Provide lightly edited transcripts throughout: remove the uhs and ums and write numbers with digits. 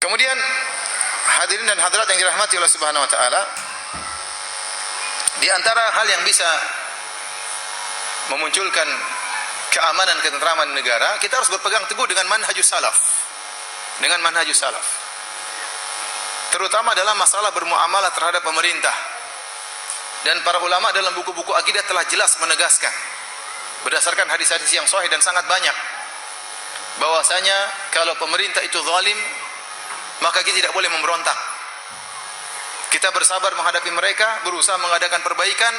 Kemudian hadirin dan hadirat yang dirahmati Allah Subhanahu wa taala, di antara hal yang bisa memunculkan keamanan ketentraman negara, kita harus berpegang teguh dengan manhajus salaf. Dengan manhajus salaf. Terutama dalam masalah bermuamalah terhadap pemerintah. Dan para ulama dalam buku-buku akidah telah jelas menegaskan berdasarkan hadis-hadis yang sahih dan sangat banyak bahwasanya kalau pemerintah itu zalim, maka kita tidak boleh memberontak. Kita bersabar menghadapi mereka, berusaha mengadakan perbaikan,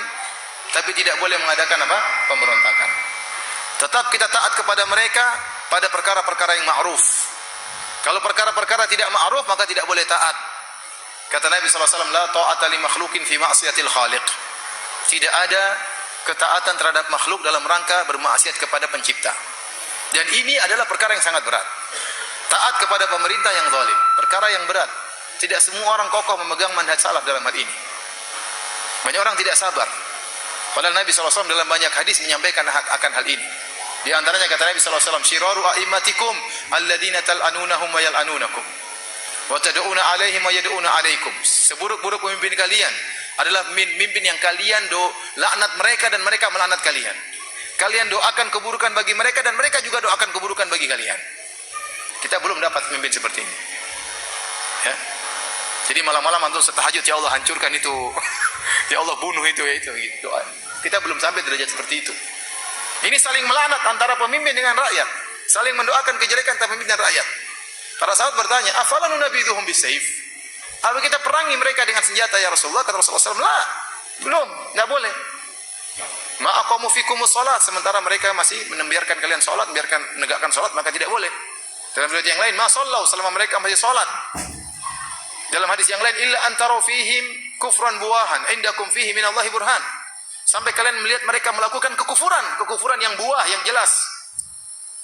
tapi tidak boleh mengadakan apa? Pemberontakan. Tetap kita taat kepada mereka pada perkara-perkara yang ma'ruf. Kalau perkara-perkara tidak ma'ruf, maka tidak boleh taat. Kata Nabi SAW, la ta'ata li makhlukin fi ma'siyatil khaliq. Tidak ada ketaatan terhadap makhluk dalam rangka bermaksiat kepada pencipta. Dan ini adalah perkara yang sangat berat. Taat kepada pemerintah yang zalim, perkara yang berat. Tidak semua orang kokoh memegang manhaj salaf dalam hal ini. Banyak orang tidak sabar. Padahal Nabi SAW dalam banyak hadis menyampaikan akan hal ini. Di antaranya kata Nabi SAW, syiraru a'immatikum alladhina tal'anunahum wa yal'anunakum wa tad'una alaihim wa yad'una alaikum. Seburuk-buruk pemimpin kalian adalah pemimpin yang kalian laknat mereka dan mereka melaknat kalian. Kalian doakan keburukan bagi mereka dan mereka juga doakan keburukan bagi kalian. Kita belum dapat pemimpin seperti ini. Ya. Jadi malam-malam antum setahajud, ya Allah hancurkan itu. Ya Allah bunuh itu, ya itu gitu. Doa. Kita belum sampai derajat seperti itu. Ini saling melaknat antara pemimpin dengan rakyat, saling mendoakan kejelekan antara pemimpin dan rakyat. Para sahabat bertanya, "Afala nunabidhuhum bisayf?" Apa kita perangi mereka dengan senjata ya Rasulullah? Kata Rasulullah SAW, "La, belum, enggak boleh. Ma aqamu fikumus shalat, sementara mereka masih membiarkan kalian salat, biarkan menegakkan salat, maka tidak boleh." Dalam riwayat yang lain, "Ma sallau, selama mereka masih salat." Dalam hadis yang lain, "Illa antara fihim kufran buahan, indakum fihi minallahi burhan." Sampai kalian melihat mereka melakukan kekufuran yang buah, yang jelas.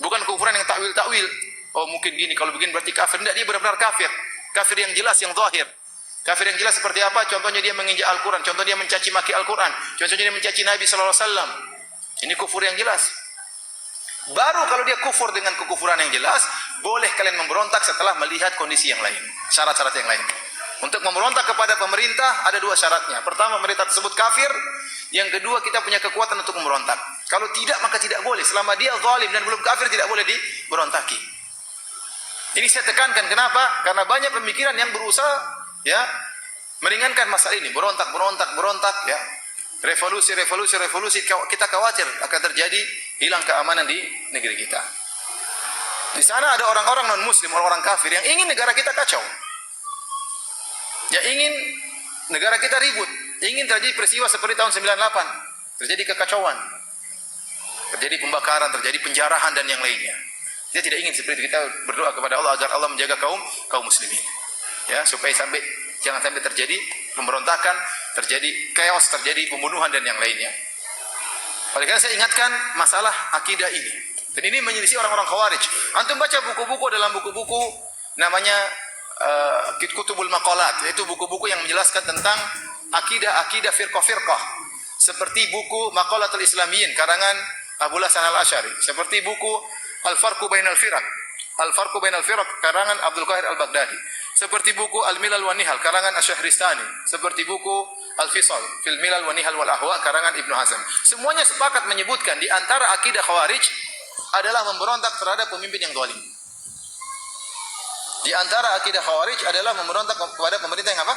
Bukan kekufuran yang takwil-takwil. Oh mungkin gini, kalau begini berarti kafir. Tidak, dia benar-benar kafir. Kafir yang jelas, yang zahir. Kafir yang jelas seperti apa? Contohnya dia menginjak Al-Quran. Contohnya dia mencaci maki Al-Quran. Contohnya dia mencaci Nabi SAW. Ini kufur yang jelas. Baru kalau dia kufur dengan kekufuran yang jelas, boleh kalian memberontak setelah melihat kondisi yang lain. Syarat-syarat yang lain. Untuk memberontak kepada pemerintah ada dua syaratnya. Pertama, pemerintah tersebut kafir. Yang kedua, kita punya kekuatan untuk memberontak. Kalau tidak, maka tidak boleh. Selama dia zalim dan belum kafir, tidak boleh diberontaki. Ini saya tekankan. Kenapa? Karena banyak pemikiran yang berusaha ya meringankan masalah ini. Berontak, ya. Revolusi. Kita khawatir akan terjadi hilang keamanan di negeri kita. Di sana ada orang-orang non-muslim, orang-orang kafir yang ingin negara kita kacau. Ya ingin negara kita ribut, ingin terjadi peristiwa seperti tahun 98, terjadi kekacauan, terjadi pembakaran, terjadi penjarahan dan yang lainnya. Kita tidak ingin seperti itu. Kita berdoa kepada Allah agar Allah menjaga kaum muslimin. Ya, supaya jangan sampai terjadi pemberontakan, terjadi chaos, terjadi pembunuhan dan yang lainnya. Oleh karena saya ingatkan masalah akidah ini. Dan ini menyelisih orang-orang Khawarij. Antum baca buku-buku dalam buku-buku namanya Kutubul Maqalat, yaitu buku-buku yang menjelaskan tentang akidah firqah-firqah. Seperti buku Maqalatul Islamiyyin karangan Abu Hasan Al-Asy'ari, seperti buku Al-Farqu Bainal Firaq karangan Abdul Qahir Al-Baghdadi, seperti buku Al-Milal wa Nihal karangan Asy-Syahristani, seperti buku Al-Fisal fil Milal wa Nihal wal Ahwa karangan Ibnu Hazm. Semuanya sepakat menyebutkan di antara akidah Khawarij adalah memberontak terhadap pemimpin yang zalim. Di antara akidah Khawarij adalah memberontak kepada pemerintah yang apa?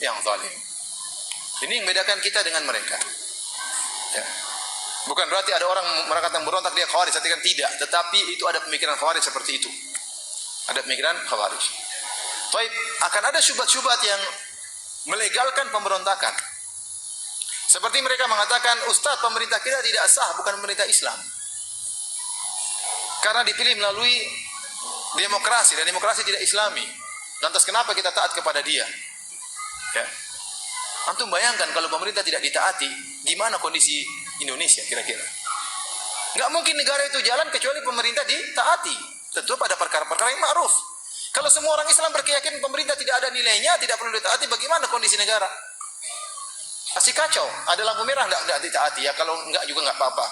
Yang zalim. Ini yang membedakan kita dengan mereka. Ya. Bukan berarti ada orang mereka yang berontak dia Khawarij, kan tidak. Tetapi itu ada pemikiran Khawarij seperti itu. Ada pemikiran Khawarij. Baik, akan ada syubhat-syubhat yang melegalkan pemberontakan. Seperti mereka mengatakan, Ustaz, pemerintah kita tidak sah, bukan pemerintah Islam. Karena dipilih melalui demokrasi, dan demokrasi tidak Islami. Lantas kenapa kita taat kepada dia? Ya. Antum bayangkan kalau pemerintah tidak ditaati, gimana kondisi Indonesia kira-kira? Nggak mungkin negara itu jalan kecuali pemerintah ditaati. Tentu pada perkara-perkara yang ma'ruf. Kalau semua orang Islam berkeyakinan pemerintah tidak ada nilainya, tidak perlu ditaati, bagaimana kondisi negara? Pasti kacau. Ada lampu merah nggak ditaati ya, kalau nggak juga nggak apa-apa.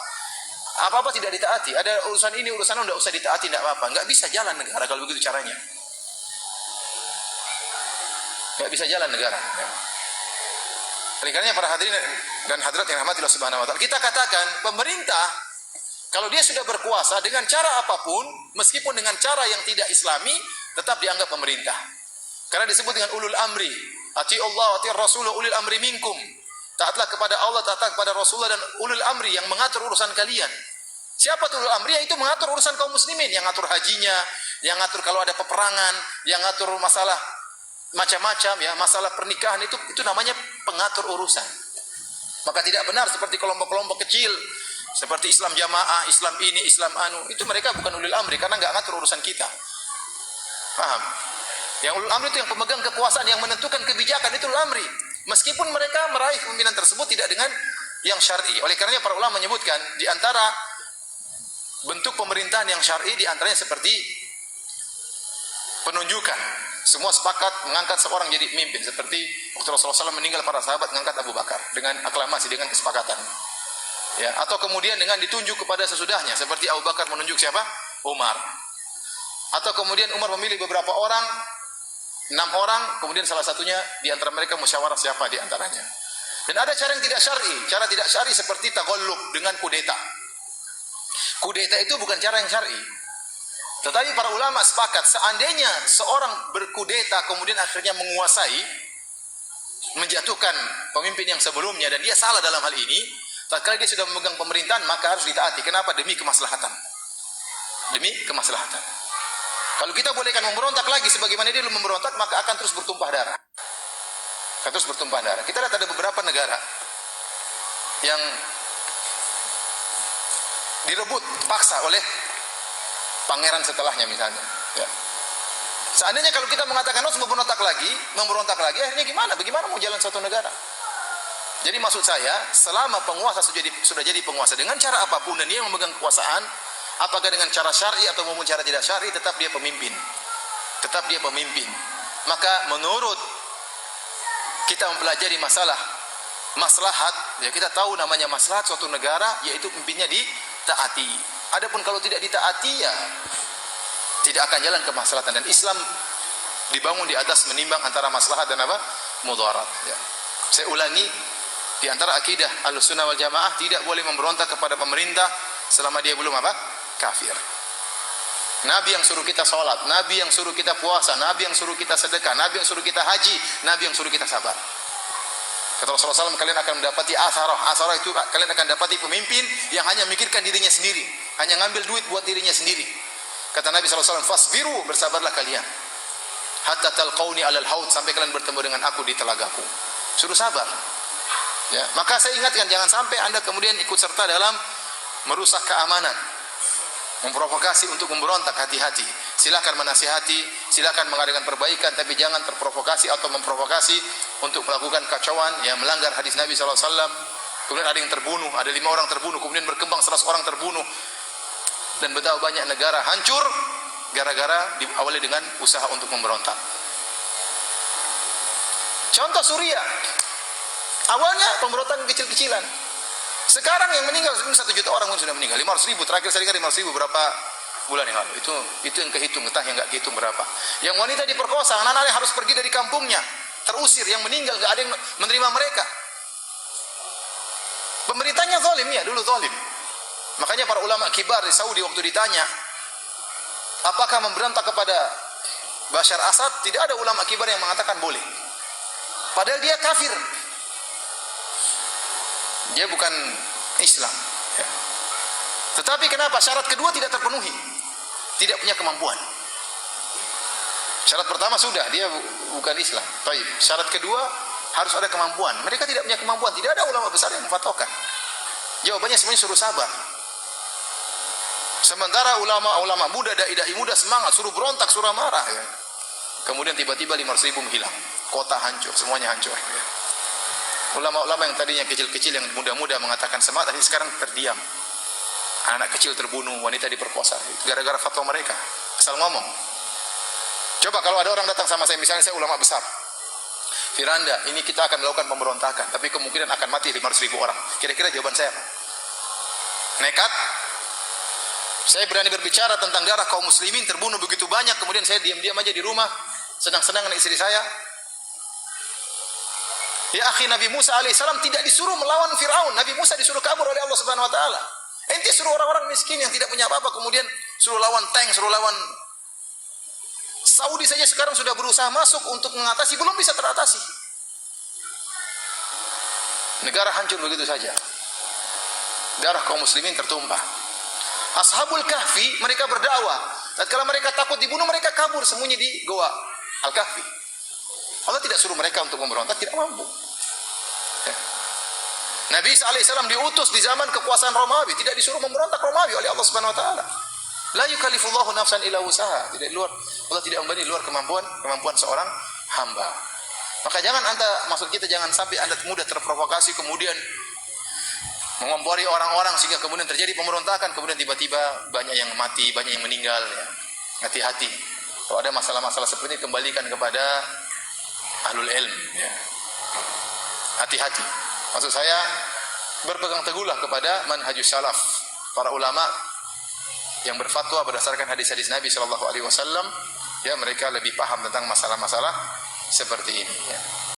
Apa-apa tidak ditaati. Ada urusan ini, urusan itu nggak usah ditaati, nggak apa-apa. Nggak bisa jalan negara kalau begitu caranya. nggak bisa jalan negara. Ya. Oleh karenanya para hadirin dan hadirat yang rahmati Allah Subhanahu wa taala, kita katakan pemerintah kalau dia sudah berkuasa dengan cara apapun, meskipun dengan cara yang tidak islami, tetap dianggap pemerintah. Karena disebut dengan ulul amri. Ati Allah, ati Rasulullah, ulul amri minkum. Taatlah kepada Allah, taatlah kepada Rasulullah dan ulul amri yang mengatur urusan kalian. Siapa tuh ulul amri? Yaitu mengatur urusan kaum muslimin, yang ngatur hajinya, yang ngatur kalau ada peperangan, yang ngatur masalah macam-macam ya, masalah pernikahan itu namanya pengatur urusan. Maka tidak benar seperti kelompok-kelompok kecil seperti Islam Jamaah, Islam ini, Islam anu, itu mereka bukan ulul amri karena enggak ngatur urusan kita. Paham? Yang ulul amri itu yang pemegang kekuasaan, yang menentukan kebijakan, itu ulul amri. Meskipun mereka meraih kepemimpinan tersebut tidak dengan yang syar'i. Oleh karenanya para ulama menyebutkan di antara bentuk pemerintahan yang syar'i di antaranya seperti penunjukan. Semua sepakat mengangkat seorang jadi pemimpin, seperti waktu Rasulullah SAW meninggal, para sahabat mengangkat Abu Bakar dengan aklamasi, dengan kesepakatan. Ya, atau kemudian dengan ditunjuk kepada sesudahnya, seperti Abu Bakar menunjuk siapa? Umar. Atau kemudian Umar memilih beberapa orang, 6 orang, kemudian salah satunya di antara mereka musyawarah siapa di antaranya. Dan ada cara yang tidak syar'i. Cara tidak syar'i seperti taghallub dengan kudeta. Kudeta itu bukan cara yang syar'i. Tetapi para ulama sepakat, seandainya seorang berkudeta kemudian akhirnya menguasai, menjatuhkan pemimpin yang sebelumnya dan dia salah dalam hal ini, tatkala dia sudah memegang pemerintahan maka harus ditaati. Kenapa? Demi kemaslahatan. Demi kemaslahatan. Kalau kita bolehkan memberontak lagi sebagaimana dia dulu memberontak, maka akan terus bertumpah darah. Akan terus bertumpah darah. Kita lihat ada beberapa negara yang direbut paksa oleh pangeran setelahnya misalnya. Ya. Seandainya kalau kita mengatakan harus memberontak lagi, akhirnya gimana? Bagaimana mau jalan suatu negara? Jadi maksud saya, selama penguasa sudah jadi penguasa dengan cara apapun dan dia memegang kekuasaan, apakah dengan cara syar'i atau maupun cara tidak syar'i, tetap dia pemimpin. Tetap dia pemimpin. Maka menurut kita mempelajari masalah maslahat, ya kita tahu namanya maslahat suatu negara yaitu pemimpinnya ditaati. Adapun kalau tidak ditaati ya tidak akan jalan kemaslahatan, dan Islam dibangun di atas menimbang antara maslahat dan apa? Mudarat. Ya. Saya ulangi, di antara akidah Ahlussunnah wal Jamaah tidak boleh memberontak kepada pemerintah selama dia belum apa? Kafir. Nabi yang suruh kita sholat, Nabi yang suruh kita puasa, Nabi yang suruh kita sedekah, Nabi yang suruh kita haji, Nabi yang suruh kita sabar. Kata Rasulullah SAW, kalian akan mendapati asarah. Asarah itu kalian akan dapati pemimpin yang hanya memikirkan dirinya sendiri, hanya ngambil duit buat dirinya sendiri. Kata Nabi SAW, fasbiru, bersabarlah kalian. Hatta talqauni alal haud, sampai kalian bertemu dengan aku di telagaku. Suruh sabar. Ya, maka saya ingatkan, jangan sampai Anda kemudian ikut serta dalam merusak keamanan, memprovokasi untuk memberontak. Hati-hati. Silakan menasihati, silakan mengadakan perbaikan, tapi jangan terprovokasi atau memprovokasi untuk melakukan kacauan yang melanggar hadis Nabi SAW. Kemudian ada yang terbunuh, ada 5 orang terbunuh, kemudian berkembang 100 orang terbunuh, dan betapa banyak negara hancur gara-gara diawali dengan usaha untuk memberontak. Contoh Suriah, awalnya pemberontakan kecil-kecilan. Sekarang yang meninggal 1 juta orang pun sudah meninggal, 500 ribu. Terakhir saya dengar 500 ribu berapa bulan yang lalu. Itu yang kehitung, entah yang nggak kehitung berapa. Yang wanita diperkosa, anak-anaknya harus pergi dari kampungnya, terusir, yang meninggal nggak ada yang menerima mereka. Pemerintahnya zalim ya, dulu zalim. Makanya para ulama kibar di Saudi waktu ditanya, apakah memberontak kepada Bashar Assad, tidak ada ulama kibar yang mengatakan boleh. Padahal dia kafir. Dia bukan Islam. Ya. Tetapi kenapa syarat kedua tidak terpenuhi? Tidak punya kemampuan. Syarat pertama sudah, dia bukan Islam. Baik. Syarat kedua harus ada kemampuan. Mereka tidak punya kemampuan. Tidak ada ulama besar yang memfatwakan. Jawabannya semuanya suruh sabar. Sementara ulama-ulama muda, dai-dai muda semangat, suruh berontak, suruh marah. Ya. Kemudian tiba-tiba 500 ribu menghilang. Kota hancur, semuanya hancur. Ya. Ulama-ulama yang tadinya kecil-kecil, yang muda-muda mengatakan semangat, tapi sekarang terdiam. Anak kecil terbunuh, wanita diperkosa, gara-gara fatwa mereka. Asal ngomong. Coba kalau ada orang datang sama saya, misalnya saya ulama besar, Firanda, ini kita akan melakukan pemberontakan, tapi kemungkinan akan mati 500 ribu orang. Kira-kira jawaban saya apa? Nekat? Saya berani berbicara tentang darah kaum muslimin terbunuh begitu banyak, kemudian saya diam-diam aja di rumah, senang-senang dengan istri saya? Ya akhi, Nabi Musa alaihissalam tidak disuruh melawan Fir'aun. Nabi Musa disuruh kabur oleh Allah Subhanahu wa taala. Ente suruh orang-orang miskin yang tidak punya apa-apa, kemudian suruh lawan tank, suruh lawan. Saudi saja sekarang sudah berusaha masuk untuk mengatasi, belum bisa teratasi. Negara hancur begitu saja. Darah kaum muslimin tertumpah. Ashabul Kahfi, mereka berdakwah. Tatkala mereka takut dibunuh, mereka kabur sembunyi di goa Al-Kahfi. Allah tidak suruh mereka untuk memberontak, tidak mampu. Ya. Nabi Isa alaihissalam diutus di zaman kekuasaan Romawi, tidak disuruh memberontak Romawi oleh Allah Subhanahu wa taala. La yukallifullahu nafsan illa wusaha. Tidak luar, Allah tidak membebani luar kemampuan seorang hamba. Maka jangan maksud kita jangan sampai Anda mudah terprovokasi kemudian mengompori orang-orang sehingga kemudian terjadi pemberontakan, kemudian tiba-tiba banyak yang mati, banyak yang meninggal, ya. Hati-hati. Kalau ada masalah-masalah seperti ini, kembalikan kepada ahlul ilm, ya. Hati-hati. Maksud saya, berpegang teguhlah kepada manhajus salaf, para ulama yang berfatwa berdasarkan hadis-hadis Nabi sallallahu alaihi wasallam, ya, mereka lebih paham tentang masalah-masalah seperti ini, ya.